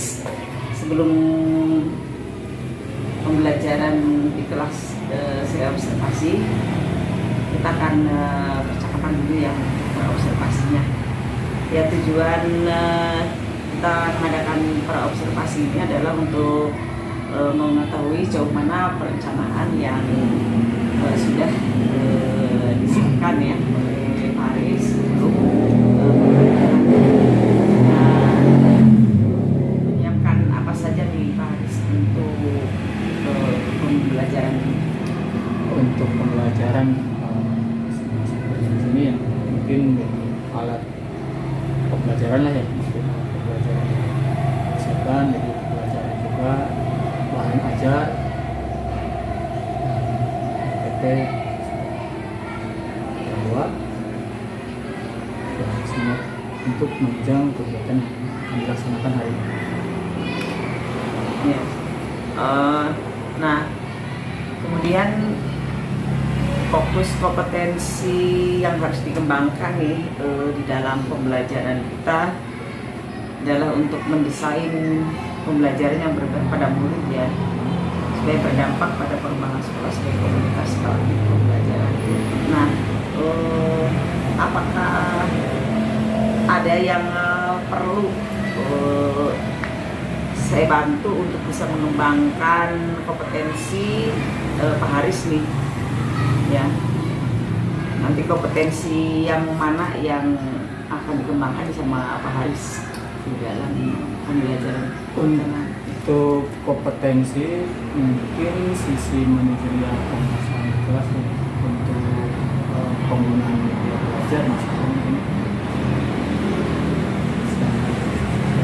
Paris. Sebelum pembelajaran di kelas saya observasi, kita akan percakapan dulu yang observasinya. Ya, tujuan kita mengadakan praobservasi ini adalah untuk mengetahui jauh mana perencanaan yang sudah disiapkan ya oleh Paris untuk menyiapkan apa saja di Paris untuk pembelajaran seperti ini ya, mungkin alat pembelajaran lah ya, mungkin pembelajaran siapkan, jadi pembelajaran juga bahan ajar PT bahwa dan semua untuk menunjang kegiatan yang akan dilaksanakan hari ini. ya. Nah, kemudian fokus kompetensi yang harus dikembangkan nih di dalam pembelajaran kita adalah untuk mendesain pembelajaran yang berdampak pada murid ya, supaya berdampak pada pengembangan sekolah sebagai komunitas di pembelajaran. Nah, apakah ada yang perlu saya bantu untuk bisa mengembangkan kompetensi Pak Haris nih ya? Nanti kompetensi yang mana yang akan dikembangkan sama Pak Haris di dalam pembelajaran? Untuk kompetensi mungkin sisi manajerial penguasaan kelas ya, untuk penggunaan media belajar misalnya mungkin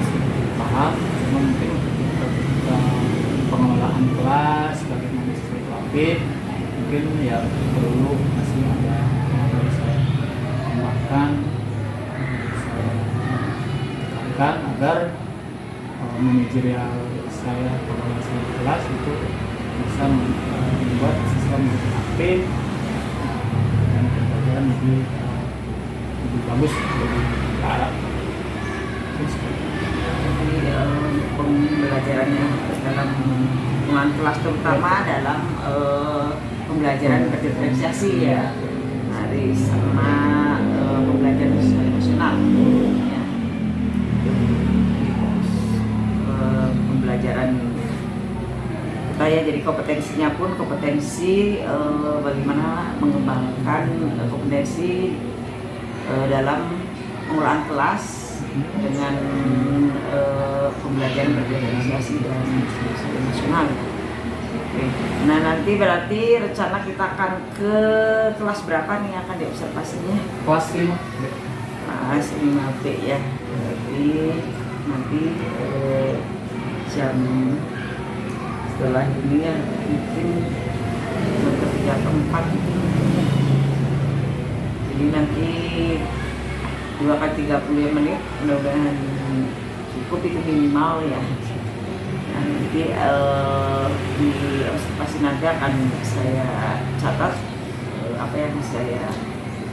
sedikit paham, cuma mungkin ketika pengelolaan kelas bagaimana siswa itu aktif, mungkin ya perlu masih ada yang harus saya tambahkan, saya tekankan agar manajerial saya pengelolaan kelas itu bisa membuat siswa menjadi aktif dan pembelajaran lebih bagus, lebih arah. Jadi pembelajarannya dalam lingkungan kelas terutama dalam pembelajaran berdiferensiasi ya, Haris, sama pembelajaran sosial emosional ya. Pembelajaran kita ya, jadi kompetensinya pun kompetensi bagaimana mengembangkan kompetensi dalam pengelolaan kelas dengan pembelajaran berdiferensiasi dan sosial emosional. Oke. Nah, nanti berarti rencana kita akan ke kelas berapa nih yang akan diobservasinya? Kelas 5. Kelas 5B ya. Berarti nanti jam setelah ini ya, mungkin jam ketiga keempat gitu. Jadi nanti 2 kali 30 menit, mudah-mudahan cukup itu minimal ya. Nah, nanti di observasi nanti akan saya catat apa yang saya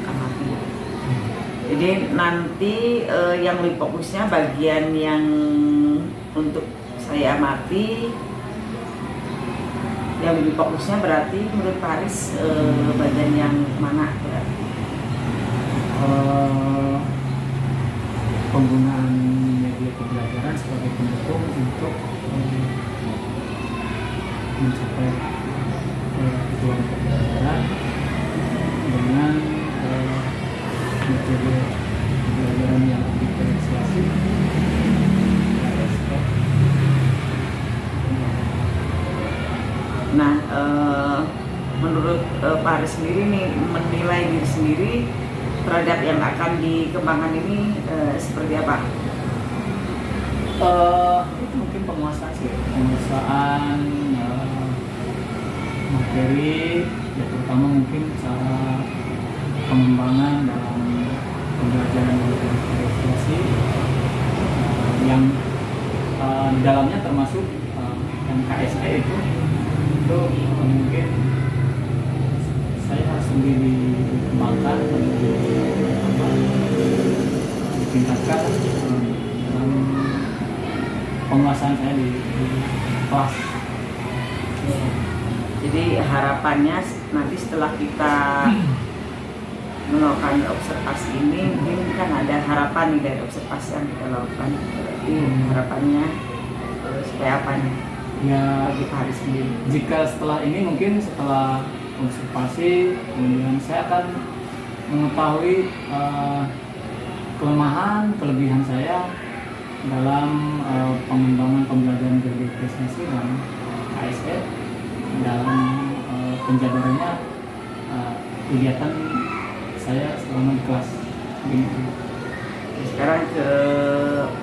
amati. Jadi nanti yang lebih fokusnya bagian yang untuk saya amati, yang lebih fokusnya berarti menurut Paris bagian yang mana berarti? Penggunaan media pembelajaran sebagai pendukung untuk mencapai tujuan pembelajaran dengan metode pembelajaran yang diferensiasi. Nah, menurut Paris sendiri nih, menilai diri sendiri terhadap yang akan dikembangkan ini seperti apa? Itu mungkin penguasaan materi ya, terutama mungkin cara pengembangan dalam pembelajaran berdiferensiasi yang di dalamnya termasuk MKSE itu mungkin saya harus lebih dikembangkan, ditingkatkan dalam penguasaan saya di kelas. Ya. Jadi harapannya nanti setelah kita melakukan observasi ini, mungkin kan ada harapan nih dari observasi yang kita lakukan. Jadi harapannya supaya apa nih? Ya, Bagi Pak Haris sendiri. jika setelah ini mungkin setelah observasi, kemudian saya akan mengetahui kelemahan, kelebihan saya dalam pengembangan pembelajaran berprestasi dan KSE dalam penjabarannya kegiatan saya selama di kelas. Sekarang ke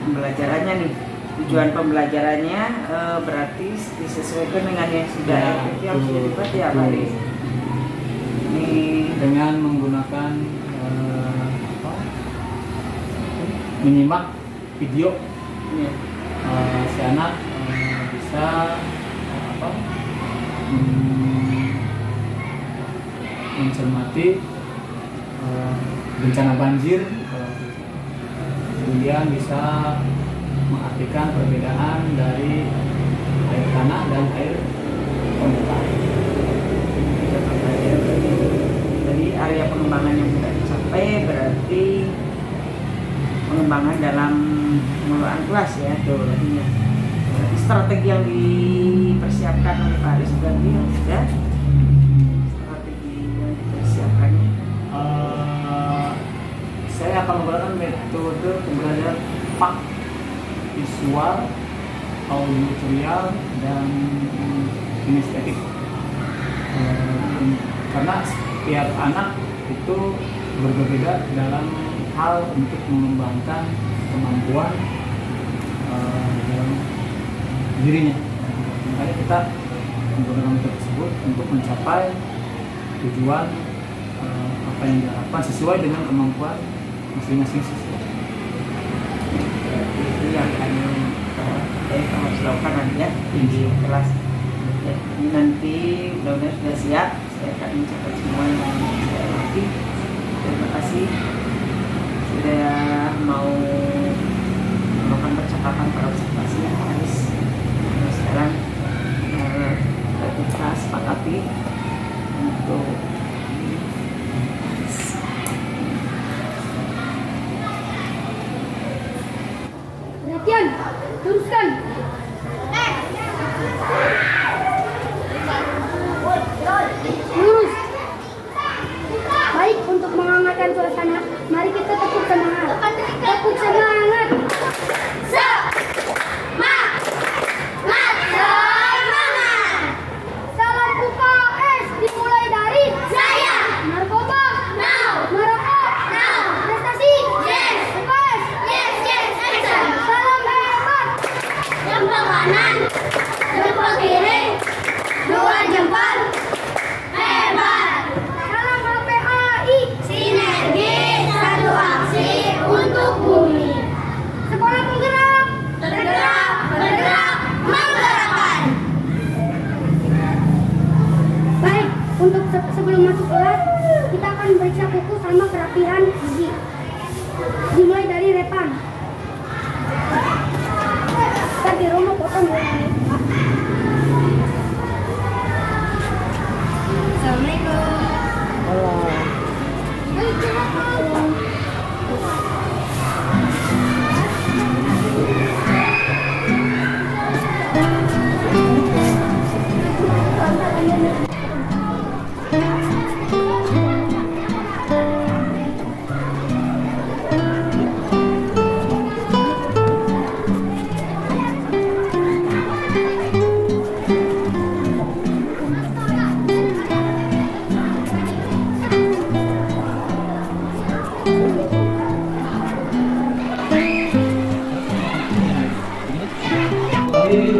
pembelajarannya nih. Tujuan pembelajarannya berarti disesuaikan dengan yang sudah yang sudah dibuat ya Pak Haris. Ini Dengan menggunakan menyimak video, ya, si anak bisa mencermati bencana banjir, kemudian bisa mengartikan perbedaan dari air tanah dan air permukaan. Jadi area pengembangan yang sudah dicapai berarti pengembangan dalam pengelolaan kelas ya. Artinya berarti strategi yang dipersiapkan oleh Pak Haris berarti yang sudah strategi yang dipersiapkannya. Saya akan menggunakan metode pembelajaran PAK, visual, auditorial, dan kinestetik. Karena setiap anak itu berbeda dalam hal untuk mengembangkan kemampuan dalam dirinya. Makanya kita menggunakan metode tersebut untuk mencapai tujuan apa yang diharapkan sesuai dengan kemampuan masing-masing siswa. Itu yang akan kita harus lakukan nanti ya di kelas. Ya, ini nanti mudah-mudahan sudah siap. Saya akan mencatat semua yang saya latih. Terima kasih sudah mau melakukan percakapan pada observasi yang harus sekarang kita sepakati untuk perhatian, teruskan. Lurus. Baik, untuk menghangatkan suasana, mari kita tepuk semangat. Tepuk semangat. Salam UKS dimulai dari saya. Narkoba. No. Merokok. No. Prestasi. Yes. UKS. Yes. Action. Salam hebat. Jempol kanan. Jempol kiri. Dua jempol. Hebat. Salam HPAI. Sinergi. Satu aksi untuk bumi. Sekolah penggerak. Bergerak. Menggerakkan. Baik, untuk sebelum masuk kelas, kita akan periksa kuku sama kerapihan gigi. Dimulai dari Repan. Kita di rumah potong ya. Assalamualaikum.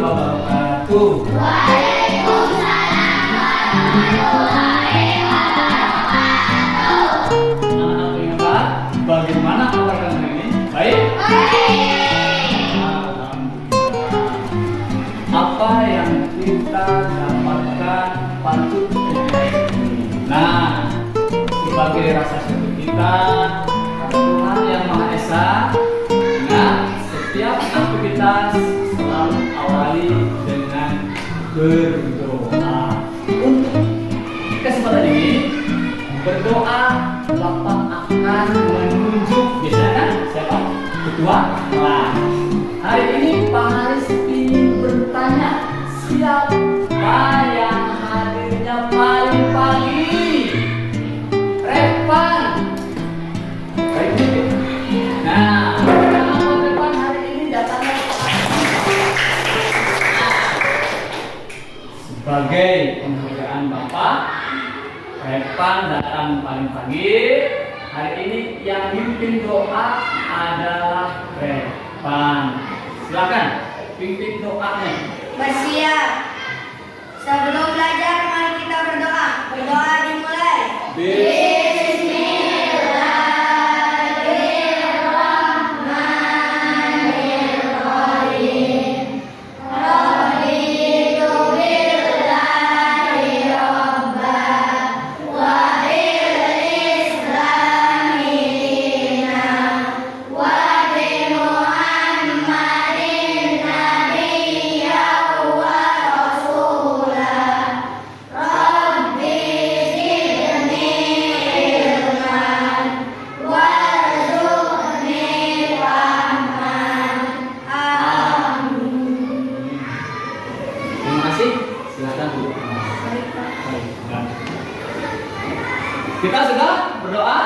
Wabarakatuh. Anak-anak ingat, bagaimana kabar kalian hari ini? Baik? Alhamdulillah. Apa yang kita dapatkan patut kita. Nah, sebagai rasa syukur kita Tuhan Yang Maha Esa, ingat setiap aktivitas selalu berdoa. Untuk kesempatan ini berdoa, Bapak akan menunjuk biasanya kan siapa? Ketua. Nah, hari ini Pak Haris ingin bertanya siapa yang hadirnya paling pagi? Repan. Baik. Nah, kenapa Repan hari ini datangnya sebagai penghargaan Bapak? Repan datang paling pagi. Hari ini yang pimpin doa adalah Repan. Silakan pimpin doanya. Bersiap. Sebelum belajar, mari kita berdoa. Berdoa dimulai. Terima kasih. Silakan duduk. Kita sudah berdoa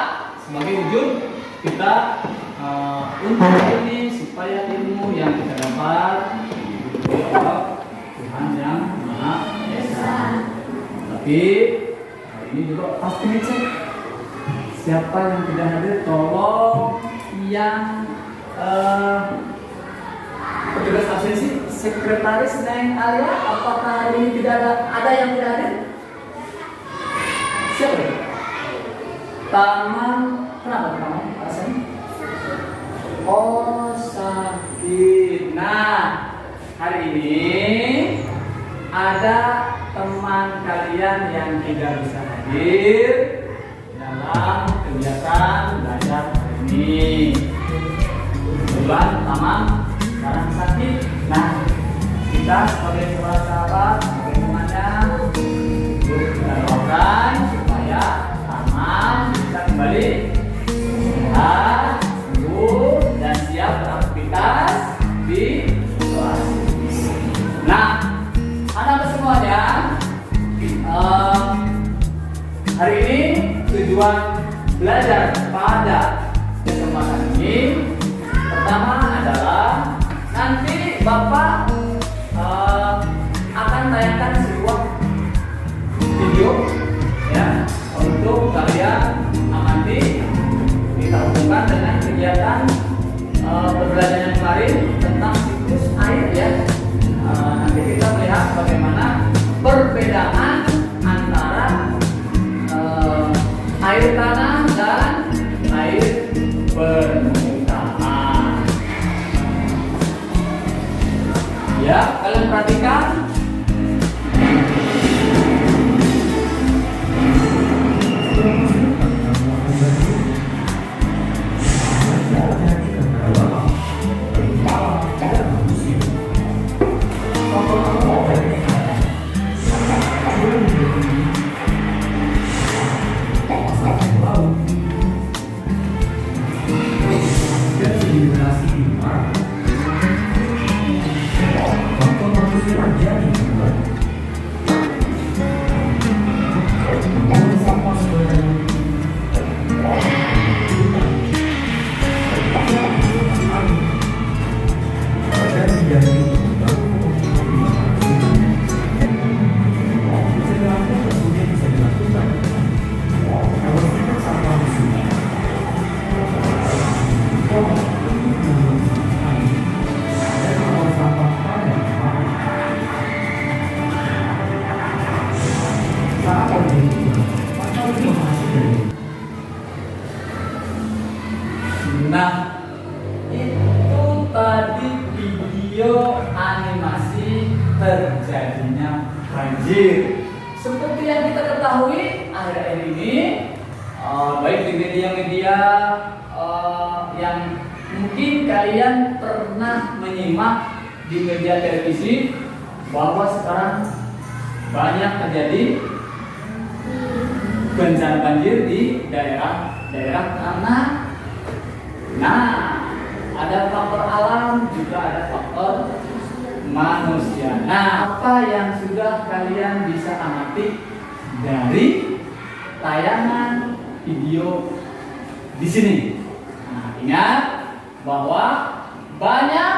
sebagai wujud kita untuk ini supaya ilmu yang kita dapat diberi oleh Tuhan yang Maha Esa. Tapi hari ini juga pasti ngecek siapa yang tidak hadir, tolong yang petugas absensi, sekretaris Neng Alia, apakah hari ini tidak ada yang tidak hadir? Siapa ya? Taman, kenapa taman? Alasan? Oh, sakit. Nah, hari ini ada teman kalian yang tidak bisa hadir dalam kegiatan belajar hari ini. Kebetulan taman sekarang sakit. Nah, kita sebagai sahabat, sebagai temannya, kita doakan supaya Taman bisa kembali sehat, sembuh, dan siap beraktivitas di kelas. Nah, anak-anak semuanya, hari ini tujuan belajar pada kesempatan ini pertama adalah nanti Bapak akan tayangkan sebuah video ya untuk kalian amati, kita hubungkan dengan kegiatan pembelajaran yang kemarin tentang siklus air ya. Nanti kita melihat bagaimana perbedaan antara air tanah dan air permukaan. Ya, kalian perhatikan. Nah, itu tadi video animasi terjadinya banjir. Seperti yang kita ketahui akhir-akhir ini, baik di media-media yang mungkin kalian pernah menyimak di media televisi, bahwa sekarang banyak terjadi bencana banjir di daerah mana? Nah, ada faktor alam, juga ada faktor manusia. Nah, apa yang sudah kalian bisa amati dari tayangan video di sini? Nah, ingat bahwa banyak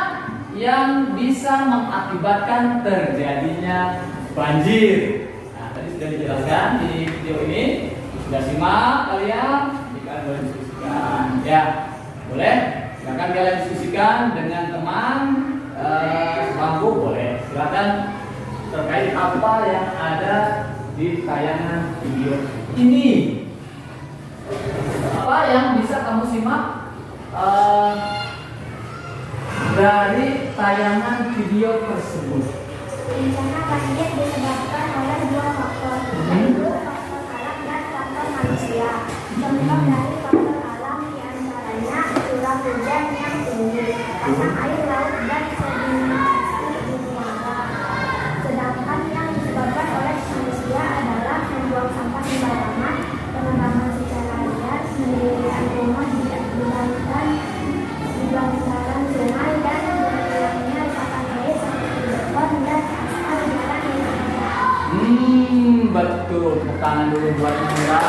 yang bisa mengakibatkan terjadinya banjir. Nah, tadi sudah dijelaskan di video ini. Sudah simak kalian? Jika boleh diskusikan, ya boleh. Silakan kalian diskusikan dengan teman bangku, boleh. Silakan terkait apa yang ada di tayangan video ini. Apa yang bisa kamu simak dari tayangan video tersebut? Bencana banjir disebabkan oleh dua faktor, yaitu faktor alam dan faktor manusia. Contoh dari faktor alam diantaranya curah hujan yang tinggi, pasang air laut dan sedimentasi di muara. Sedangkan yang disebabkan oleh manusia adalah membuang sampah sembarangan, penanaman secara liar, mendirikan rumah di bantaran sungai, dan berkurangnya resapan air seperti beton dan aspal jalan yang ada. Betul. Tepuk tangan dulu buat Mira.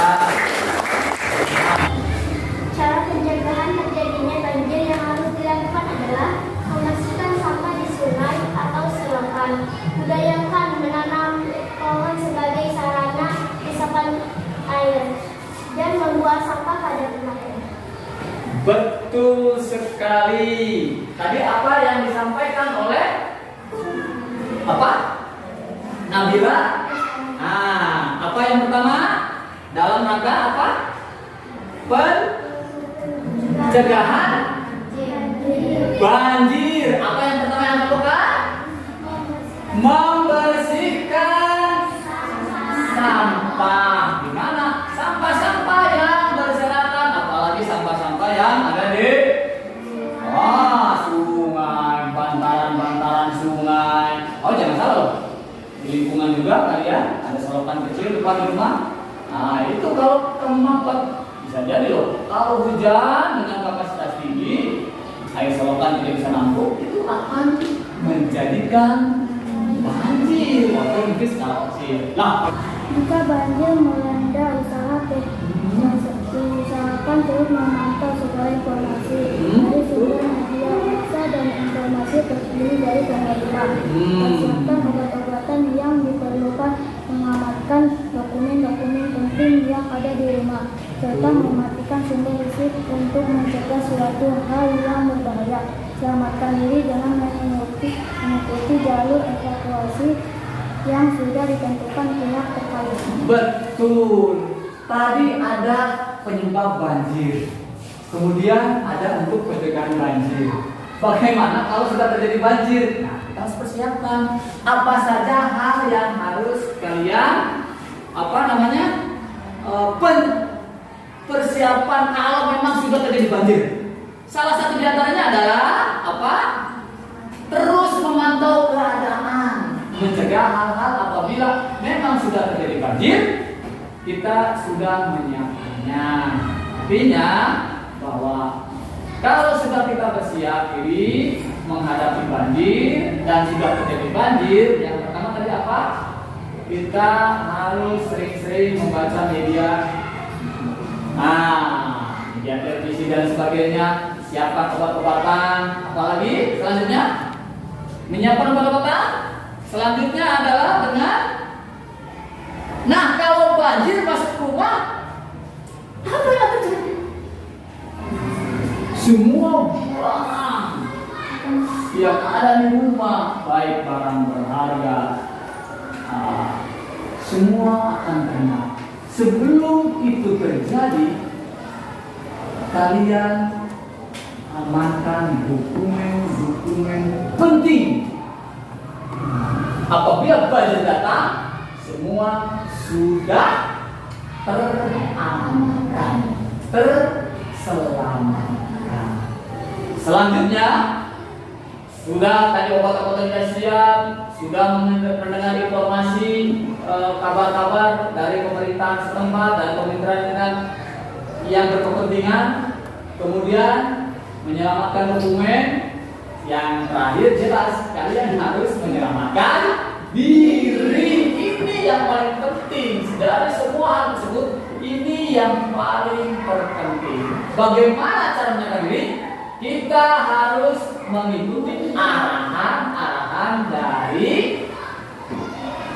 Cara pencegahan terjadinya banjir yang harus dilakukan adalah membersihkan sampah di sungai atau selokan, budayakan menanam pohon sebagai sarana resapan air, dan membuang sampah pada tempatnya. Betul sekali. Tadi apa yang disampaikan oleh apa? Nabila. Nah, apa yang pertama? Dalam rangka apa? Pencegahan banjir. Apa yang pertama yang dilakukan? Membersihkan sampah. Di mana? Sampah-sampah yang berserakan, apalagi sampah-sampah yang ada di sungai, bantaran-bantaran sungai. Oh, jangan salah loh. Di lingkungan juga kalian ada selokan kecil depan rumah. Nah, itu kalau kemampuan bisa jadi loh. Kalau hujan dengan kapasitas tinggi, air selokan tidak bisa nampung, itu akan menjadikan banjir atau mungkin skala kecil. Nah, Jika banjir melanda usaha diusahakan terus memantau segala informasi dari sumber media massa dan informasi terkini dari pemerintah. Persiapkan obat-obatan yang diperlukan, mengamankan dokumen-dokumen penting yang ada di rumah, serta mematikan sumber listrik untuk mencegah suatu hal yang berbahaya. Selamatkan diri dengan mengikuti jalur evakuasi yang sudah ditentukan pihak terkait. betul. Tadi ada penyebab banjir. Kemudian ada untuk pencegahan banjir. Bagaimana kalau sudah terjadi banjir? Nah, kita harus persiapkan apa saja hal yang harus kalian persiapan kalau memang sudah terjadi banjir. Salah satu diantaranya adalah apa? Terus memantau keadaan, mencegah hal-hal apabila memang sudah terjadi banjir, kita sudah menyiapkannya. Artinya bahwa kalau sudah kita bersiap diri menghadapi banjir dan sudah terjadi banjir, yang pertama tadi apa? Kita harus sering-sering membaca media, media televisi dan sebagainya. Siapkan obat-obatan. Apalagi selanjutnya menyiapkan obat-obatan. Selanjutnya adalah dengan, nah kalau banjir masuk ke rumah, apa yang terjadi? Semua barang yang ada di rumah, baik barang berharga, semua akan kena. Sebelum itu terjadi, kalian amankan dokumen-dokumen penting. Apabila banjir datang, semua sudah teramankan, terselamatkan. Selanjutnya Sudah tadi obat-obatan sudah siap, sudah mendengar informasi kabar-kabar dari pemerintahan setempat dan pemerintahan yang berkepentingan, kemudian menyelamatkan dokumen. Yang terakhir jelas kalian harus menyelamatkan diri. Ini yang paling penting dari semua hal tersebut. Ini yang paling terpenting. Bagaimana cara menyelamatkan diri? Kita harus mengikuti arahan-arahan dari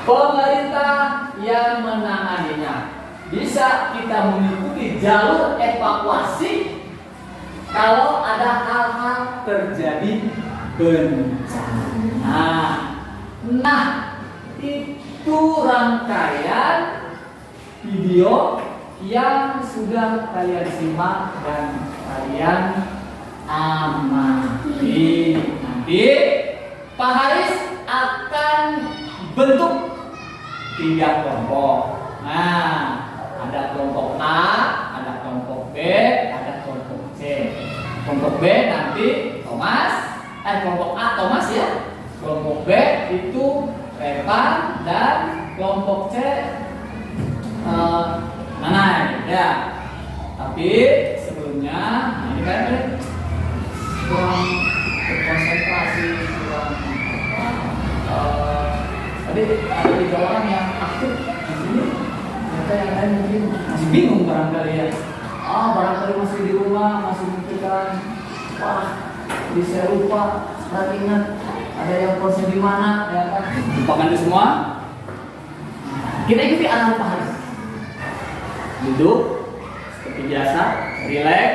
pemerintah yang menanganinya. Bisa kita mengikuti jalur evakuasi kalau ada hal-hal terjadi bencana. Nah, itu rangkaian video yang sudah kalian simak dan kalian amati. Nanti Pak Haris akan bentuk 3 kelompok. Nah, ada kelompok A, ada kelompok B, ada kelompok C. Kelompok B nanti kelompok A Thomas ya. Kelompok B itu Revan dan kelompok C Nanai ya. Tapi sebelumnya ini kan kurang berkonsentrasi, tadi ada 3 orang yang aktif di sini. Ternyata yang lain mungkin masih bingung barangkali ya. Barangkali masih di rumah, masih memikirkan, wah, jadi saya lupa, saya ingat ada yang konsen di mana, ya kan? Lupakan itu semua. Kita ikuti arahan Pak Haris. Duduk seperti biasa, relax.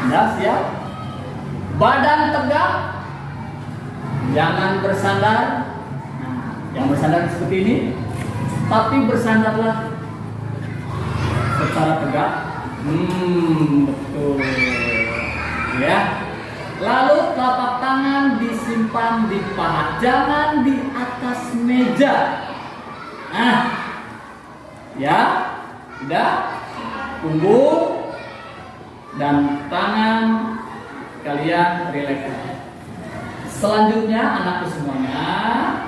Anda siap? Badan tegak, jangan bersandar. Nah, yang bersandar seperti ini, tapi bersandarlah secara tegak. Betul. Ya. Lalu telapak tangan disimpan di paha, jangan di atas meja. Nah, ya, sudah. Punggung dan tangan kalian rileks. Selanjutnya anakku semuanya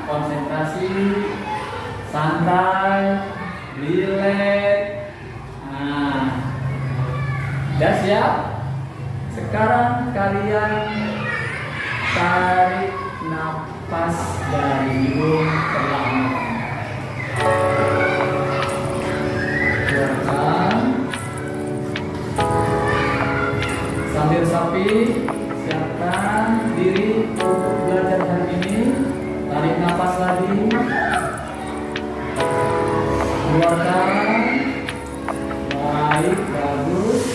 konsentrasi, santai, rileks. Nah, sudah siap? Sekarang kalian tarik nafas dari hidung perlahan. Keluarkan. Sambil sapi, siapkan diri untuk belajar hari ini. Tarik nafas lagi. Keluarkan. Baik, bagus.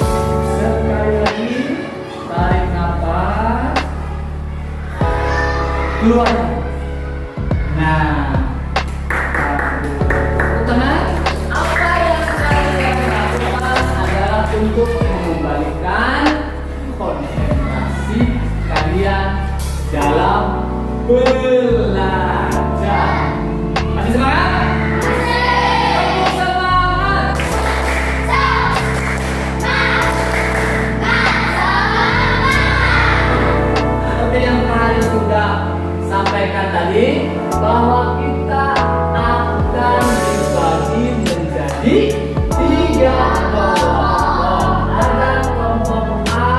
Sekali lagi. Tarik nafas. Keluar. Nah, tenang. Apa yang kalian lakukan adalah untuk mengembalikan konsentrasi kalian dalam belajar. Masih semangat? Tepuk semangat. Seperti yang Pak sudah sampaikan tadi, bahwa kita akan dibagi menjadi 3 kelompok. Ada kelompok A,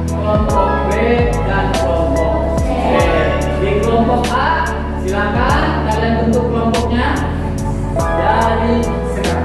kelompok B, dan kelompok C. Di kelompok A, silakan kalian bentuk kelompoknya dari sekarang.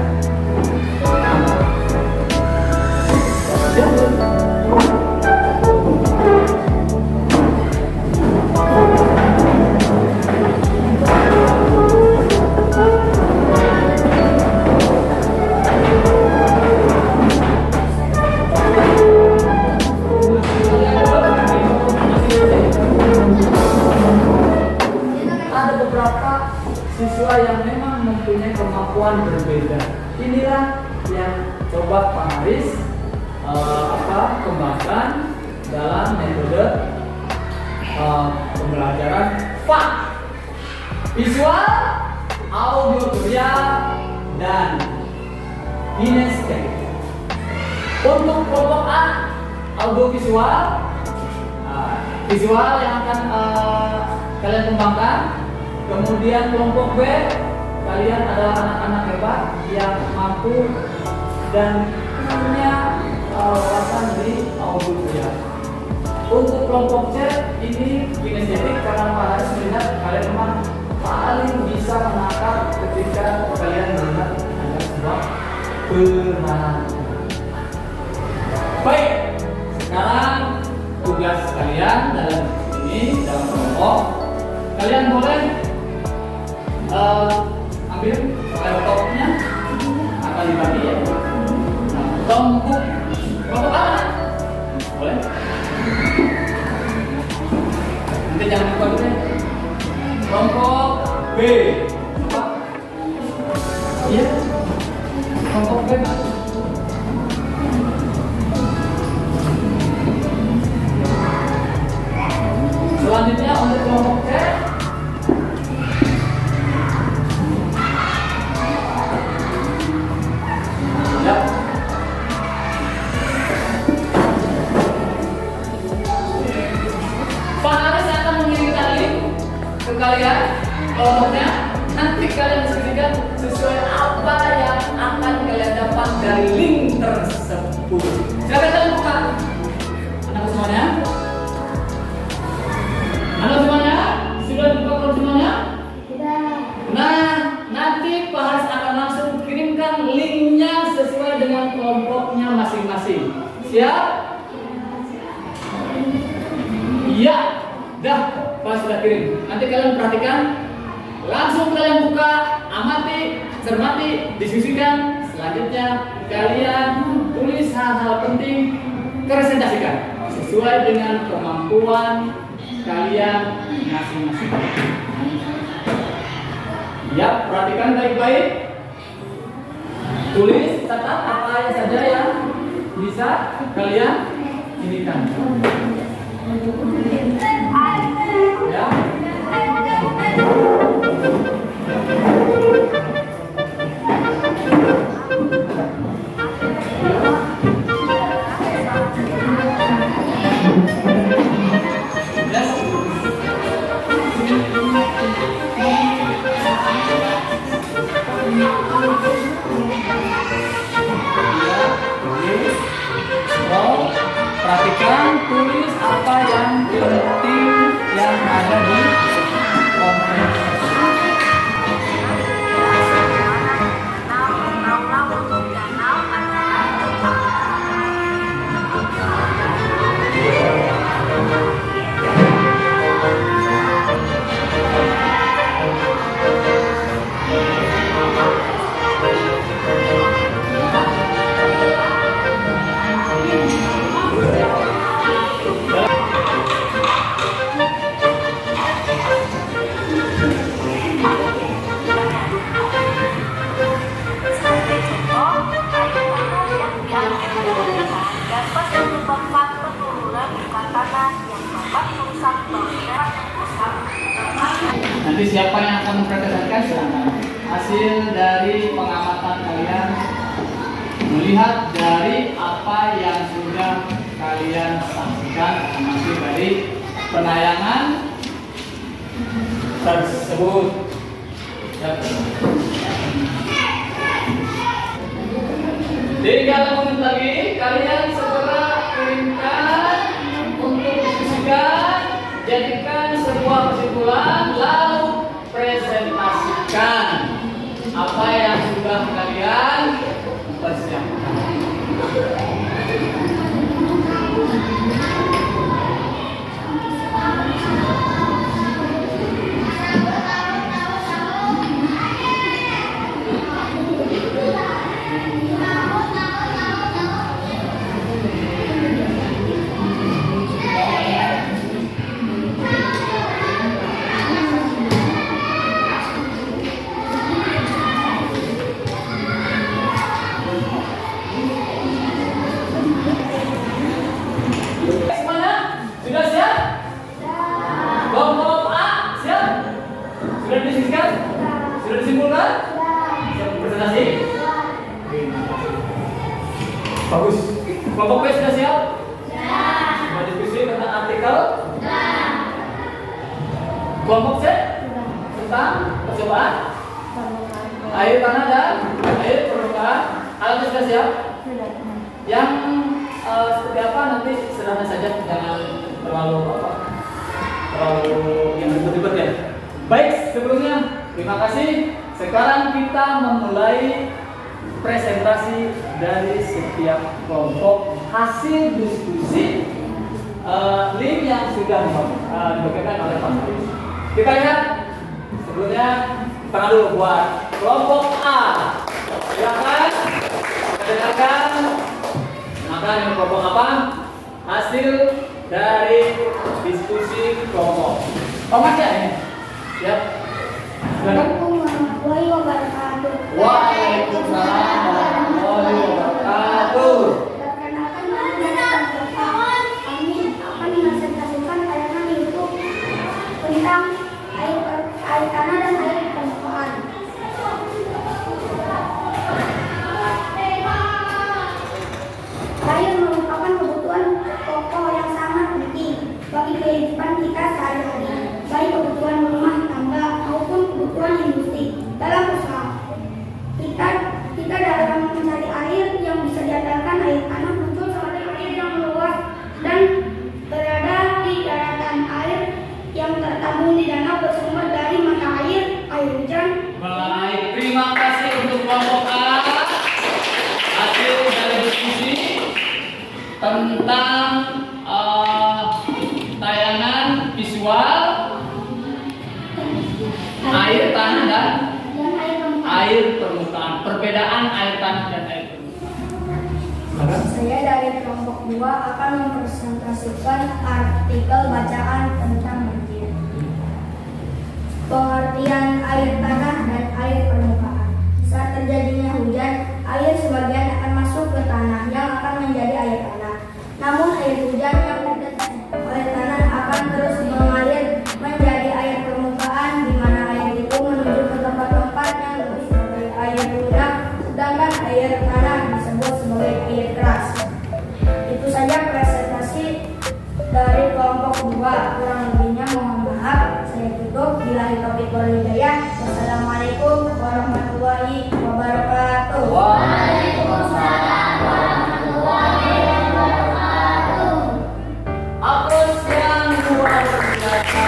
Ada beberapa siswa yang memang mempunyai kemampuan berbeda. Inilah yang coba Pak Haris kembangkan dalam metode pembelajaran FAK: visual, audiovisual, dan kinestetik. Untuk kelompok A, audiovisual, visual yang akan kalian kembangkan. Kemudian kelompok B, kalian adalah anak-anak hebat yang mampu dan punya wawasan di audio. Untuk kelompok C ini kinestetik karena Pak Haris melihat kalian memang paling bisa menangkap ketika kalian melihat ada sebuah peran. Baik, sekarang tugas kalian dalam ini dalam kelompok, kalian boleh ambil laptopnya akan dibagi ya. Nah, kelompok apa? Boleh? Nanti jangan lupa dulu ya. Kelompok B. Apa? Iya. Kelompok B. Selanjutnya untuk kelompok C. Ya. Pak Haris akan mengirimkan link ke kalian kelompoknya. Nanti kalian diskusikan sesuai apa yang akan kalian dapat dari link tersebut. Silakan kalian buka. Anak semuanya. Halo semuanya, sudah buka form semuanya? Sudah. Nah, nanti Pak Haris akan langsung kirimkan linknya sesuai dengan kelompoknya masing-masing. Siap? Iya, dah, Pak sudah kirim. Nanti kalian perhatikan, langsung kalian buka, amati, cermati, diskusikan. Selanjutnya kalian tulis hal-hal penting, presentasikan sesuai dengan kemampuan kalian masing-masing. Ya, perhatikan baik-baik. Tulis, catat apa saja yang bisa kalian inikan. Ya. Perhatikan, tulis apa yang penting yang ada di konten. Nanti siapa yang akan mempresentasikan silakan. Hasil dari pengamatan kalian melihat dari apa yang sudah kalian saksikan masih dari penayangan tersebut. Ya. 3 menit lagi kalian segera kirimkan untuk diskusikan, jadikan sebuah kesimpulan, lalu presentasikan apa yang sudah kalian persiapkan. Bagus. Kelompok B sudah siap? Sudah. Mau diskusi tentang artikel? Sudah. Kelompok C Sudah. tentang percobaan air tanah dan air permukaan. Alatnya sudah siap? Sudah. Yang seperti apa nanti sederhana saja, jangan terlalu yang ribet-ribet ya. Baik, sebelumnya terima kasih. Sekarang kita memulai presentasi dari setiap kelompok hasil diskusi link yang sudah dibagikan oleh Pak Faris. Kita lihat sebelumnya tangan dulu buat kelompok A. Silakan kita dengarkan. Maka ini kelompok apa? Hasil dari diskusi kelompok. Mas ya ini? Ya. Silakan. Assalamualaikum warahmatullahi wabarakatuh. Waalaikumsalam warahmatullahi wabarakatuh. Perkenalkan nama saya kami akan menpresentasikan tayangan YouTube tentang air tanah dan air permukaan. Air merupakan kebutuhan pokok yang sangat penting bagi kehidupan kita sehari-hari, baik kebutuhan rumah tangga maupun kebutuhan industri. Dalam usaha kita dalam mencari air yang bisa diandalkan, air tanah muncul sebagai air yang meluas dan berada di daratan. Air yang tertampung di danau bersumber dari mata air hujan. Baik, terima kasih untuk kelompok A. Hasil dari diskusi tentang tayangan visual air tanah dan air permukaan. Perbedaan air tanah dan air permukaan. Saya dari kelompok 2 akan mempresentasikan artikel bacaan tentang banjir. Pengertian air tanah dan air permukaan. Saat terjadinya hujan, air sebagian akan masuk ke tanah yang akan menjadi air tanah. Namun air hujan yang ditetes oleh tanah akan terus mengalir menjadi air permukaan, di mana air itu menuju ke tempat-tempat yang disebut sebagai air lunak, sedangkan air tanah disebut sebagai air keras. Itu saja presentasi dari kelompok 2. Kurang lebihnya mohon maaf. Saya tutup. Billahi taufiq wal hidayah. Wassalamualaikum warahmatullahi wabarakatuh. Waalaikumsalam warahmatullahi wabarakatuh. Aplaus yang luar biasa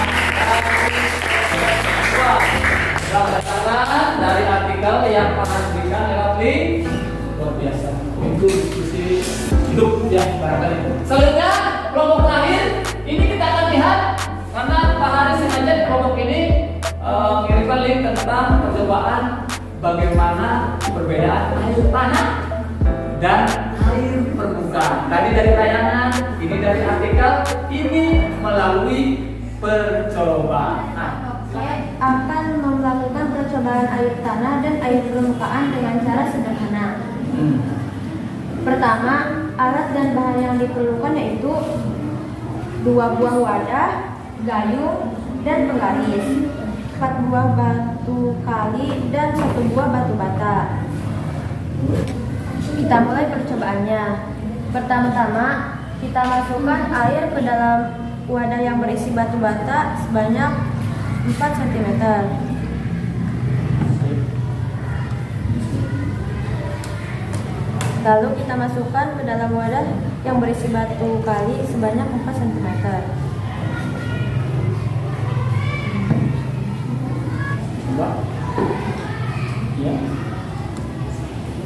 dari artikel yang pernah diberikan lewat link. Luar biasa. Itu diskusi hidup ya barangkali. Selanjutnya kelompok terakhir ini kita akan lihat karena Pak Haris sengaja di kelompok ini mengirimkan link tentang percobaan bagaimana perbedaan air tanah dan air permukaan. Tadi dari tayangan, ini dari artikel, ini melalui percobaan. Saya akan melakukan percobaan air tanah dan air permukaan dengan cara sederhana. Pertama, alat dan bahan yang diperlukan yaitu 2 buah wadah, gayung, dan penggaris, 4 buah batu kali, dan 1 buah batu bata. Kita mulai percobaannya. Pertama-tama, kita masukkan air ke dalam wadah yang berisi batu bata sebanyak 4 cm. Lalu kita masukkan ke dalam wadah yang berisi batu kali sebanyak 4 cm.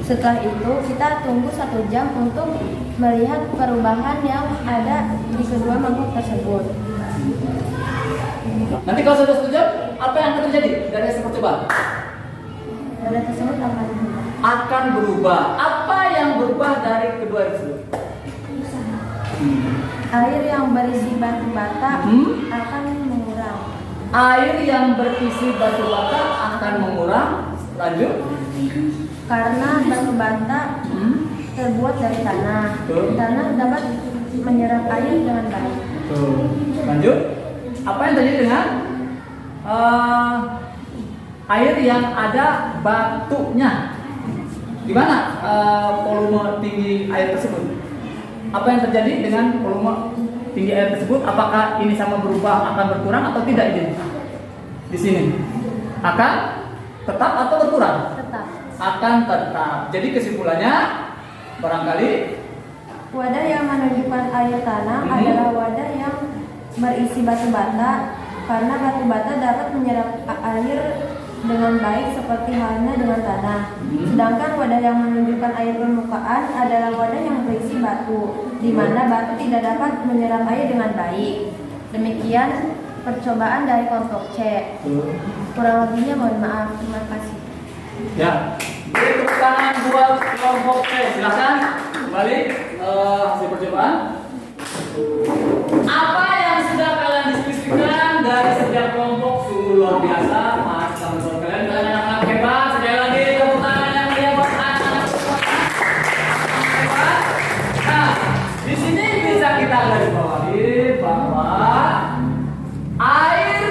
Setelah itu kita tunggu 1 jam untuk melihat perubahan yang ada di kedua mangkuk tersebut. Nanti kalau sudah 1 jam, apa yang akan terjadi dari hasil percobaan? Wadah tersebut Akan berubah. Apa yang berubah dari kedua air tersebut? air yang berisi batu bata akan mengurang. Air yang berisi batu bata akan mengurang. Lanjut. Karena batu bata terbuat dari tanah. Tanah dapat menyerap air dengan baik. Lanjut. Apa yang terjadi dengan air yang ada batunya? Di mana volume tinggi air tersebut? Apa yang terjadi dengan volume tinggi air tersebut? Apakah ini sama berubah akan berkurang atau tidak ini? di sini? Akan tetap atau berkurang? Tetap. Akan tetap. Jadi kesimpulannya barangkali Wadah yang menunjukkan air tanah adalah wadah yang berisi batu bata, karena batu bata dapat menyerap air dengan baik seperti halnya dengan tanah. Sedangkan wadah yang menunjukkan air permukaan adalah wadah yang berisi batu, di mana batu tidak dapat menyerap air dengan baik. Demikian percobaan dari kelompok C. Kurang lebihnya mohon maaf. Terima kasih. ya. Beri tepuk tangan buat kelompok C. Silakan kembali hasil percobaan. Apa yang sudah kalian diskusikan dari setiap kelompok sungguh luar biasa, mas teman-teman kalian anak-anak hebat. Sekali lagi tepuk tangan yang meriah buat anak-anak hebat. Nah, di sini bisa kita garis bawahi bahwa air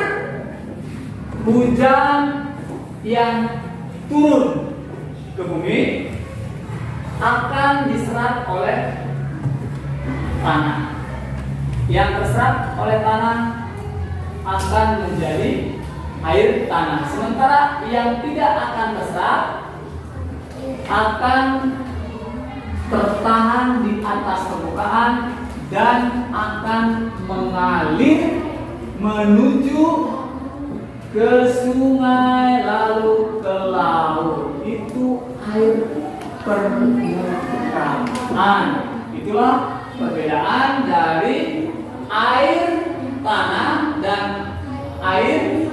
hujan yang turun ke bumi akan diserap oleh tanah. Yang terserap oleh tanah akan menjadi air tanah. Sementara yang tidak akan terserap akan tertahan di atas permukaan dan akan mengalir menuju ke sungai lalu ke laut. Itu air permukaan. Itulah perbedaan dari air tanah dan air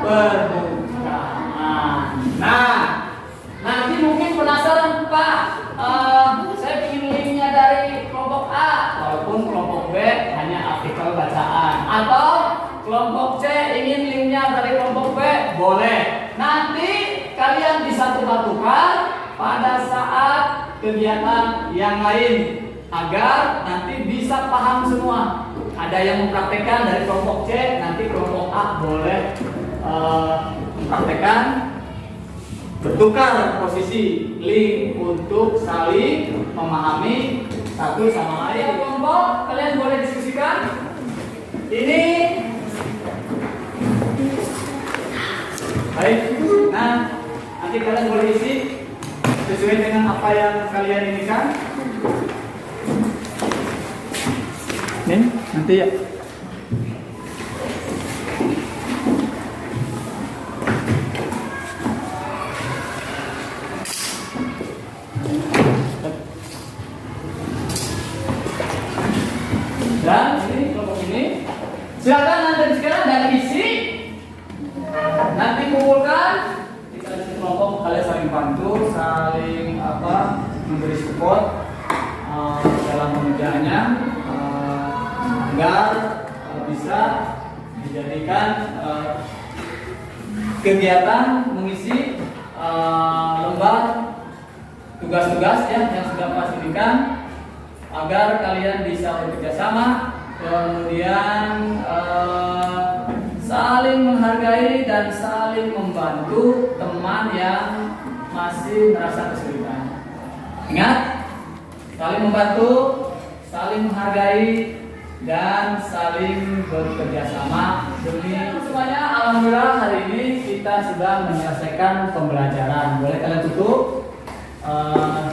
permukaan. Nah, nanti mungkin penasaran Pak, saya ingin linknya dari kelompok A, walaupun kelompok B hanya artikel bacaan, atau kelompok C ingin linknya dari kelompok B, boleh. Nanti kalian bisa tukar-tukar pada saat kegiatan yang lain agar nanti bisa paham semua. Ada yang mempraktekkan dari kelompok C, nanti kelompok A boleh mempraktekkan, bertukar posisi link untuk saling memahami satu sama lain. Kelompok kalian boleh diskusikan. Ini baik. Nah, nanti kalian boleh isi sesuai dengan apa yang kalian inginkan. Nih, nanti ya. Dan ini kelompok ini, silakan nanti sekarang dan isi. Nanti kumpulkan. Kita di kelompok kalian saling bantu, saling memberi support dalam pengerjaannya. Agar bisa dijadikan kegiatan mengisi lembar tugas-tugas ya yang sudah pastikan, agar kalian bisa bekerja sama, kemudian saling menghargai dan saling membantu teman yang masih merasa kesulitan. Ingat, saling membantu, saling menghargai, dan saling bekerja sama demi semuanya. Alhamdulillah hari ini kita sudah menyelesaikan pembelajaran. Boleh kalian tutup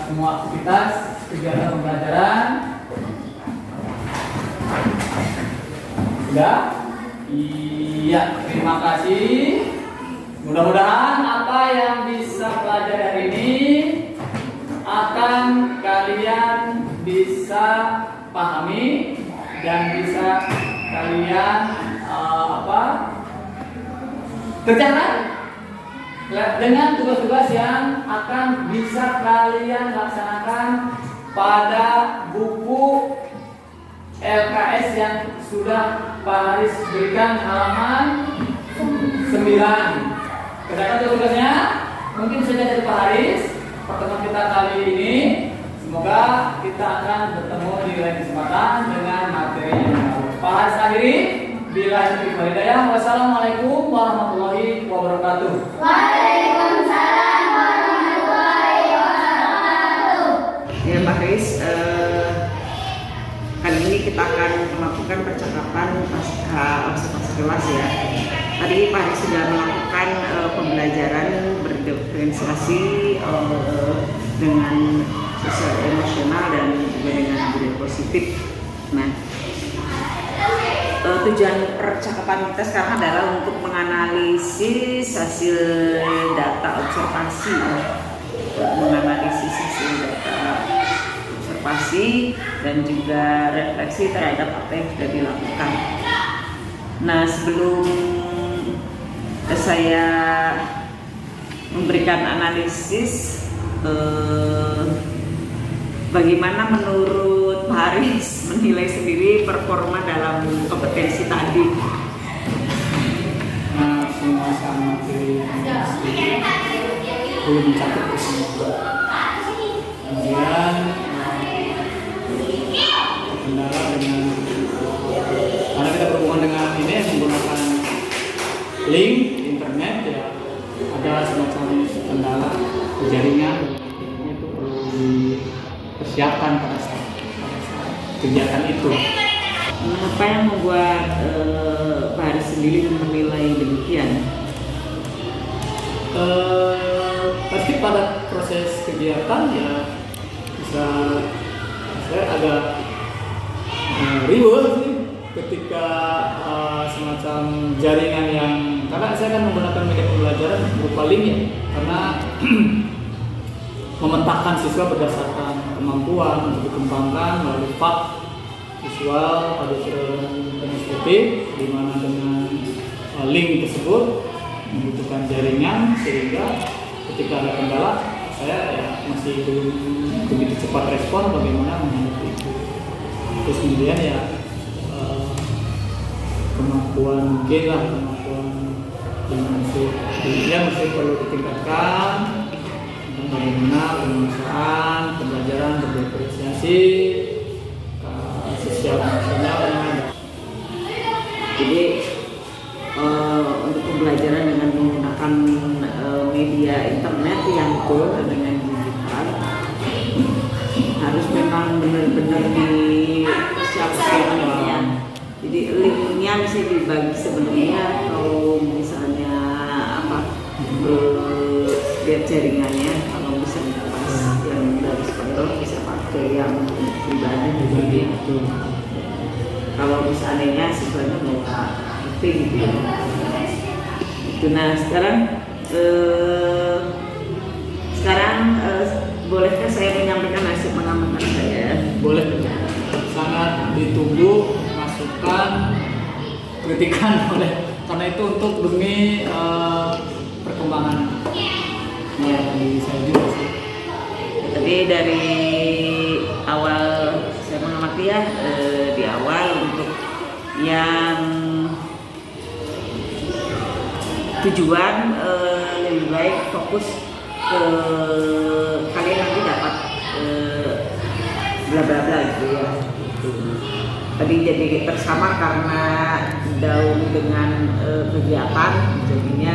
semua aktivitas kegiatan pembelajaran. Sudah? Iya, terima kasih. Mudah-mudahan apa yang bisa pelajari hari ini akan kalian bisa pahami dan bisa kalian kerjakan dengan tugas-tugas yang akan bisa kalian laksanakan pada buku LKS yang sudah Pak Haris berikan halaman 9. Kerjakan tugas-tugasnya. Mungkin saja dari Pak Haris pertemuan kita kali ini. Semoga kita akan bertemu di lain kesempatan dengan materi yang baru. Pak Haris akhiri, billahi taufiq wal hidayah. Wassalamualaikum warahmatullahi wabarakatuh. Waalaikumsalam warahmatullahi wabarakatuh. Ya Pak Haris, kali ini kita akan melakukan percakapan pasca observasi kelas ya. Tadi tadi Pak Haris sudah melakukan pembelajaran berdiferensiasi dengan sosial emosional dan juga dengan budaya positif. Nah, tujuan percakapan kita sekarang adalah untuk menganalisis hasil data observasi, dan juga refleksi terhadap apa yang sudah dilakukan. Nah, sebelum saya memberikan analisis, bagaimana menurut Pak Haris menilai sendiri performa dalam kompetensi tadi? Nah, penguasaan materi belum mencapai ke semua. Kemudian kendala dengan karena kita berhubungan dengan ini yang menggunakan link internet, ya ada semacam kendala jaringan itu perlu dipersiapkan pada saat kegiatan itu. Apa yang membuat Pak Haris sendiri menilai demikian? Pasti pada proses kegiatan ya bisa saya agak ribet sih ketika semacam jaringan yang, karena saya kan menggunakan media pembelajaran berupa link ya, karena memetakan siswa berdasarkan kemampuan untuk dikembangkan melalui pak visual, auditory, dan estetik, di mana dengan link tersebut membutuhkan jaringan, sehingga ketika ada kendala saya ya masih belum begitu cepat respon bagaimana menghadapi itu. Terus kemudian ya kemampuan yang masih perlu ditingkatkan, tentang bagaimana penguasaan pembelajaran berdiferensiasi sosial emosional. Jadi untuk pembelajaran dengan menggunakan media internet yang dengan digital harus memang benar-benar dipersiapkan ya. Jadi linknya bisa dibagi sebelumnya, kalau misalnya lihat jaringannya, kalau misalnya pas yang dari sekolah bisa pakai yang pribadi. Jadi kalau misalnya siswanya nggak ngerti gitu ya. Itu. Nah sekarang bolehkah saya menyampaikan hasil pengamatan saya? Boleh, sangat ditunggu masukan, kritikan karena itu untuk demi perkembangan di saya juga sih. Tapi dari awal saya mengamati ya, di awal untuk yang tujuan lebih baik fokus ke kalian nanti dapat bla bla bla gitu ya. Tadi jadi tersama karena jauh dengan kegiatan, jadinya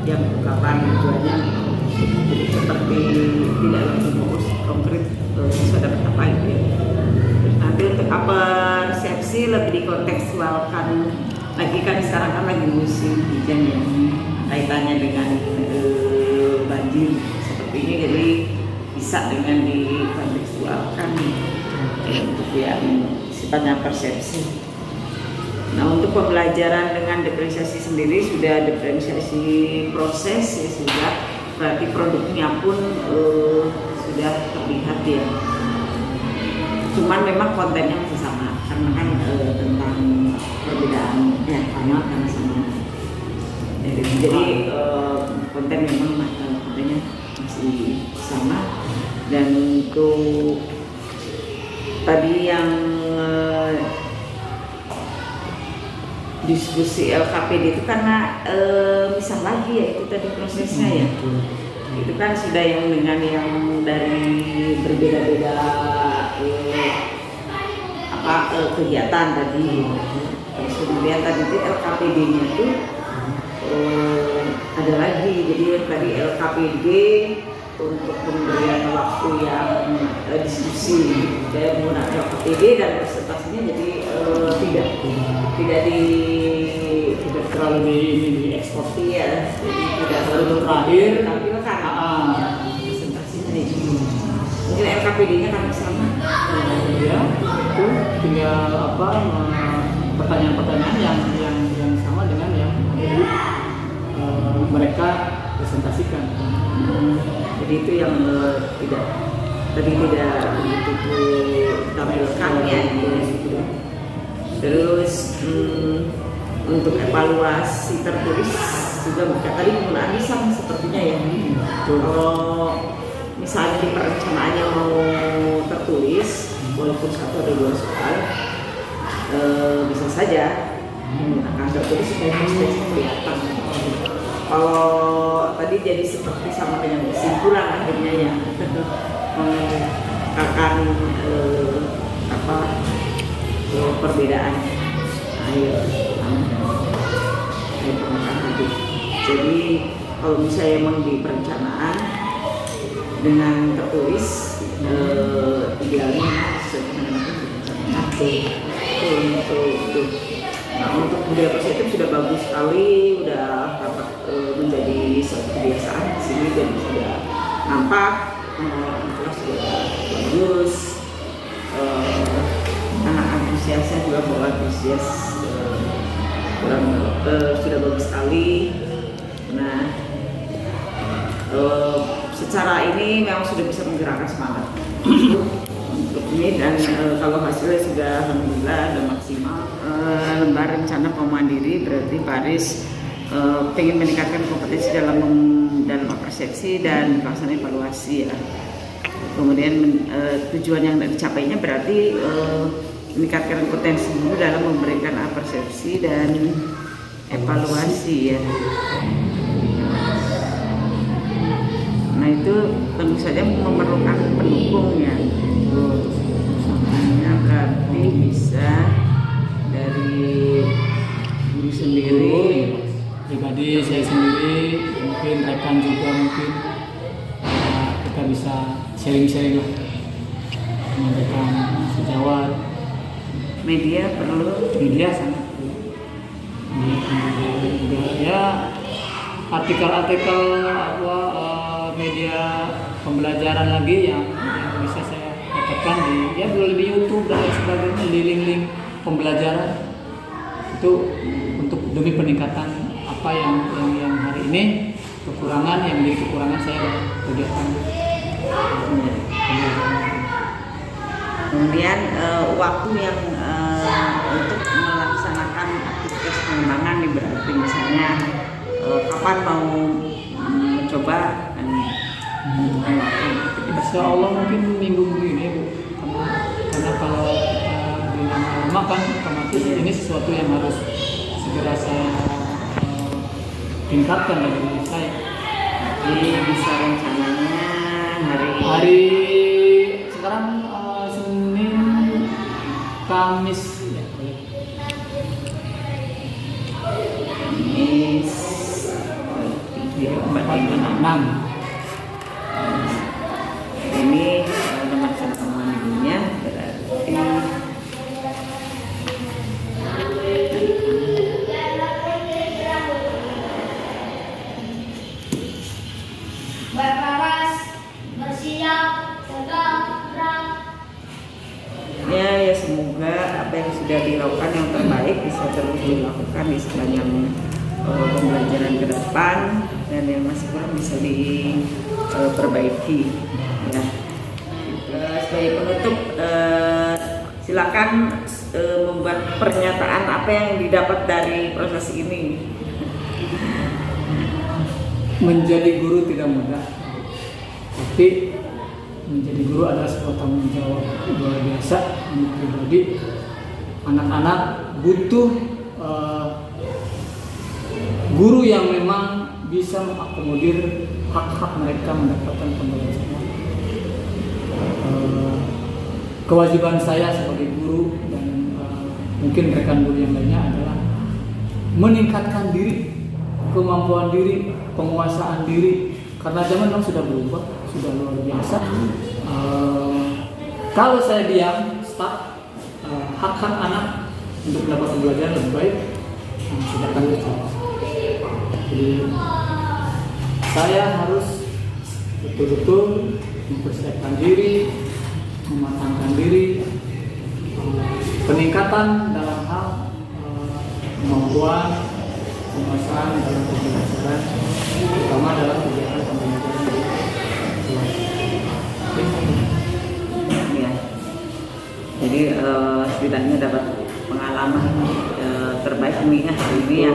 yang ungkapan tujuannya jadi seperti tidak langsung fokus konkret siswa dapat apa gitu ya. Nanti untuk apa persepsi lebih dikontekstualkan lagi, kan sekarang kan lagi musim hujan ya, kaitannya dengan banjir seperti ini, jadi bisa dengan dikontekstualkan untuk yang sifatnya persepsi. Nah, untuk pembelajaran dengan diferensiasi sendiri sudah diferensiasi proses ya, sudah berarti produknya pun sudah terlihat ya. Cuman memang kontennya masih sama karena kan tentang perbedaan final karena sama. Jadi konten memang kontennya masih sama. Dan untuk tadi yang diskusi LKPD itu karena misal lagi ya, itu tadi prosesnya ya. Itu kan sudah yang dengan yang dari berbeda-beda kegiatan tadi. Terus kemudian tadi itu LKPD-nya tuh ada lagi. Jadi tadi LKPD untuk pemberian waktu yang diskusi dan menggunakan LKPD dan presentasinya jadi tidak terlalu diekspor. Iya, jadi tidak Lalu terakhir, tampilkan ah, presentasinya nih. Mungkin LKPD-nya kan sama. ya itu tinggal apa pertanyaan-pertanyaan yang sama dengan yang mereka presentasikan. Jadi itu yang tidak begitu tampilkan ya. Terus untuk evaluasi tertulis juga tadi penggunaannya sama sepertinya ya. Kalau misalnya di perencanaannya mau tertulis, walaupun 1 atau 2 soal, bisa saja menggunakan tertulis supaya teksnya kelihatan. Kalau tadi jadi seperti sama dengan kesimpulan akhirnya ya, akan perbedaan air permukaan tadi. Jadi kalau misalnya memang di perencanaan dengan tertulis idealnya Nah, untuk budaya positif sudah bagus sekali, udah dapat menjadi suatu kebiasaan di sini dan sudah nampak kelas sudah bagus, anak antusiasnya juga bawa antusias sudah bagus sekali. Nah, secara ini memang sudah bisa menggerakkan semangat untuk ini dan kalau hasilnya sudah alhamdulillah dan maksimal. Lembar rencana pemandiri berarti Paris ingin meningkatkan kompetensi dalam persepsi dan pelaksanaan evaluasi ya. Kemudian tujuan yang dicapainya berarti meningkatkan potensi guru dalam memberikan persepsi dan evaluasi ya. Nah itu tentu saja memerlukan pendukung ya. Nah, berarti bisa dari guru sendiri, pribadi saya sendiri, mungkin rekan juga mungkin kita bisa sharing-sharing lah dengan rekan sejawat. media perlu. Media sangat perlu. Juga ya artikel-artikel media pembelajaran lagi yang bisa saya dapatkan di YouTube dan lain sebagainya, di link-link pembelajaran itu untuk demi peningkatan apa yang hari ini kekurangan yang menjadi kekurangan saya dalam kegiatan. Kemudian waktu yang untuk melaksanakan aktivitas pengembangan nih berarti misalnya kapan mau mencoba dan waktu. Insya Allah mungkin minggu ini Bu, karena kalau di lama kan otomatis ini sesuatu yang harus segera saya tingkatkan dari diri saya. Jadi bisa rencananya hari sekarang Senin, Kamis ya, Kamis 4, 6. Ini teman saya pemandinya berarti Berparas, bersiap, tegak, ya semoga apa yang sudah dilakukan yang terbaik bisa terus dilakukan di sepanjang pembelajaran ke depan dan yang masih kurang bisa diperbaiki ya. Sebagai penutup silakan membuat pernyataan apa yang didapat dari proses ini. Menjadi guru tidak mudah, tapi menjadi guru adalah sebuah tanggung jawab luar biasa untuk pribadi. Anak-anak butuh guru yang memang bisa mengakomodir hak-hak mereka mendapatkan pembelajaran. Kewajiban saya sebagai guru dan mungkin rekan guru yang lainnya adalah meningkatkan diri, kemampuan diri, penguasaan diri, karena zaman memang sudah berubah, sudah luar biasa. Kalau saya diam, stuck, hak-hak anak untuk mendapat pembelajaran lebih baik, silakan berjalan. Jadi saya harus betul-betul mempersiapkan diri, mematangkan diri, peningkatan dalam hal kemampuan penguasaan dalam pembelajaran, terutama dalam kegiatan pembelajaran di kelas. Ya. Jadi setidaknya dapat pengalaman terbaik mengingat hari ini ya,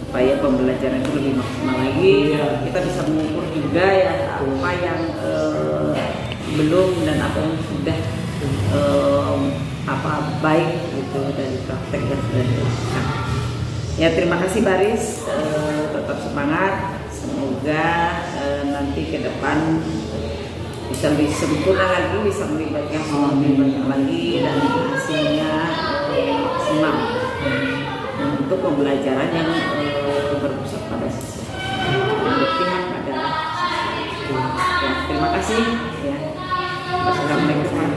supaya pembelajaran itu lebih maksimal lagi. Iya. Kita bisa mengukur juga ya apa yang belum dan apa yang sudah apa baik gitu dari praktek yang sudah dilakukan. Ya, terima kasih Baris, tetap semangat. Semoga nanti ke depan bisa lebih sempurna lagi, bisa melibatkan semua banyak lagi dan hasilnya maksimal untuk pembelajaran yang berpusat pada siswa. Yang berpihak pada siswa. Ya, terima kasih. Ya. Wassalamualaikum warahmatullahi wabarakatuh.